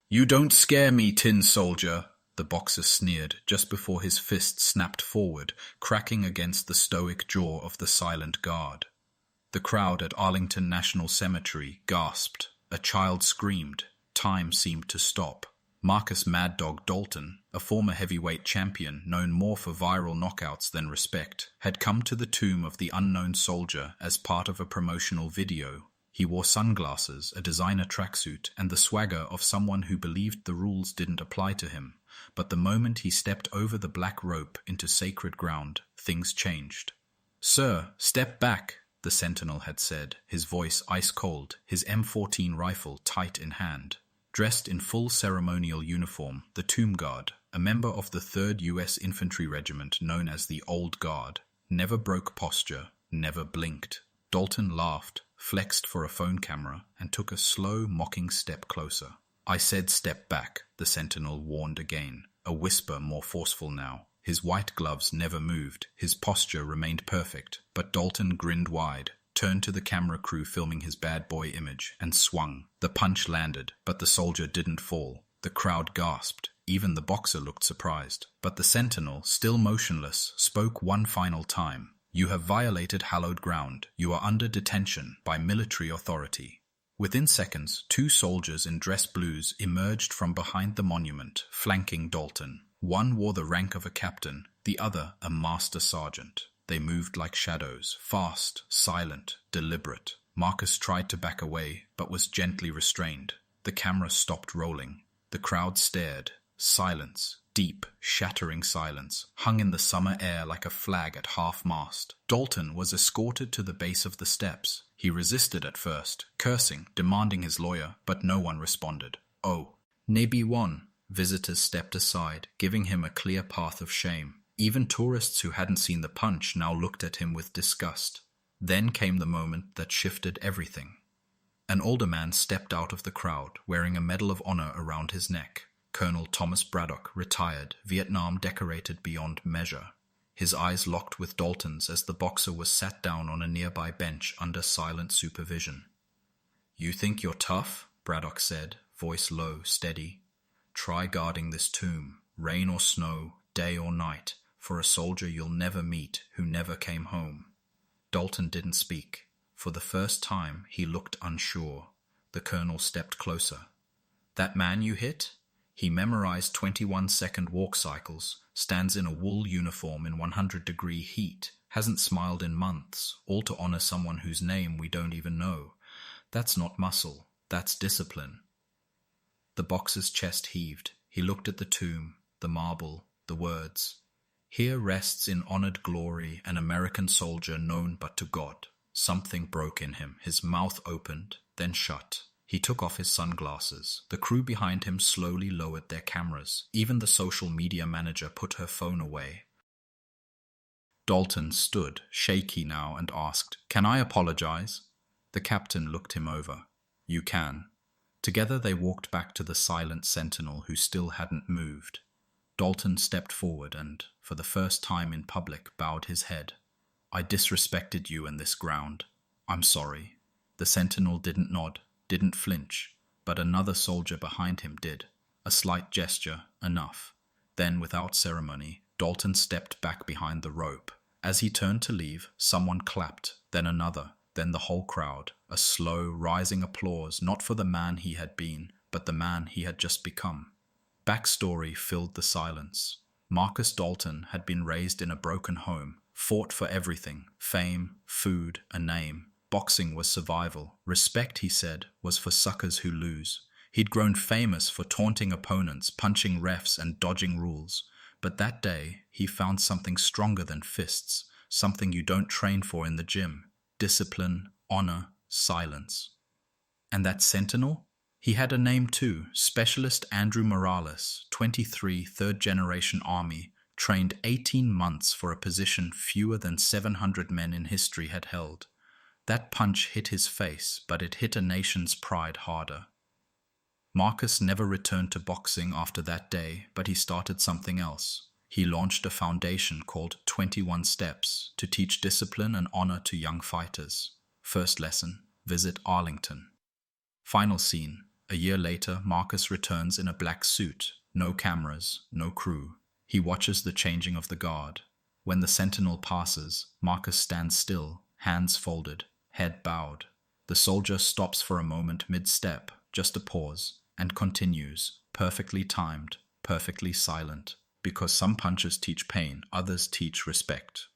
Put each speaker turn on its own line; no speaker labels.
"You don't scare me, tin soldier," the boxer sneered just before his fist snapped forward, cracking against the stoic jaw of the silent guard. The crowd at Arlington National Cemetery gasped. A child screamed. Time seemed to stop. Marcus Mad Dog Dalton, a former heavyweight champion known more for viral knockouts than respect, had come to the tomb of the unknown soldier as part of a promotional video. He wore sunglasses, a designer tracksuit, and the swagger of someone who believed the rules didn't apply to him. But the moment he stepped over the black rope into sacred ground, things changed. "Sir, step back," the sentinel had said, his voice ice-cold, his M14 rifle tight in hand. Dressed in full ceremonial uniform, the tomb guard, a member of the 3rd U.S. Infantry Regiment known as the Old Guard, never broke posture, never blinked. Dalton laughed, flexed for a phone camera, and took a slow, mocking step closer. "I said step back," the sentinel warned again, a whisper more forceful now. His white gloves never moved, his posture remained perfect, but Dalton grinned wide, turned to the camera crew filming his bad boy image, and swung. The punch landed, but the soldier didn't fall. The crowd gasped. Even the boxer looked surprised. But the sentinel, still motionless, spoke one final time. "You have violated hallowed ground. You are under detention by military authority." Within seconds, 2 soldiers in dress blues emerged from behind the monument, flanking Dalton. One wore the rank of a captain, the other a master sergeant. They moved like shadows, fast, silent, deliberate. Marcus tried to back away, but was gently restrained. The camera stopped rolling. The crowd stared. Silence, deep, shattering silence, hung in the summer air like a flag at half-mast. Dalton was escorted to the base of the steps. He resisted at first, cursing, demanding his lawyer, but no one responded. "Oh, Nebi won." Visitors stepped aside, giving him a clear path of shame. Even tourists who hadn't seen the punch now looked at him with disgust. Then came the moment that shifted everything. An older man stepped out of the crowd, wearing a Medal of Honor around his neck. Colonel Thomas Braddock, retired, Vietnam decorated beyond measure. His eyes locked with Dalton's as the boxer was sat down on a nearby bench under silent supervision. "You think you're tough?" Braddock said, voice low, steady. "Try guarding this tomb, rain or snow, day or night, for a soldier you'll never meet who never came home." Dalton didn't speak. For the first time, he looked unsure. The colonel stepped closer. "That man you hit? He memorized 21-second walk cycles, stands in a wool uniform in 100-degree heat, hasn't smiled in months, all to honor someone whose name we don't even know. That's not muscle, that's discipline." The boxer's chest heaved. He looked at the tomb, the marble, the words. "Here rests in honored glory an American soldier known but to God." Something broke in him. His mouth opened, then shut. He took off his sunglasses. The crew behind him slowly lowered their cameras. Even the social media manager put her phone away. Dalton stood, shaky now, and asked, "Can I apologize?" The captain looked him over. "You can." Together they walked back to the silent sentinel who still hadn't moved. Dalton stepped forward and, for the first time in public, bowed his head. "I disrespected you and this ground. I'm sorry." The sentinel didn't nod, didn't flinch, but another soldier behind him did. A slight gesture, enough. Then, without ceremony, Dalton stepped back behind the rope. As he turned to leave, someone clapped, then another, then the whole crowd. A slow, rising applause, not for the man he had been, but the man he had just become. Backstory filled the silence. Marcus Dalton had been raised in a broken home, fought for everything, fame, food, a name. Boxing was survival. Respect, he said, was for suckers who lose. He'd grown famous for taunting opponents, punching refs, and dodging rules. But that day, he found something stronger than fists, something you don't train for in the gym. Discipline, honor, silence. And that sentinel? He had a name too, Specialist Andrew Morales, 23, third-generation Army, trained 18 months for a position fewer than 700 men in history had held. That punch hit his face, but it hit a nation's pride harder. Marcus never returned to boxing after that day, but he started something else. He launched a foundation called 21 Steps to teach discipline and honor to young fighters. First lesson, visit Arlington. Final scene, A year later, Marcus returns in a black suit, no cameras, no crew. He watches the changing of the guard. When the sentinel passes, Marcus stands still, hands folded, head bowed. The soldier stops for a moment mid-step, just a pause, and continues, perfectly timed, perfectly silent. Because some punches teach pain, others teach respect.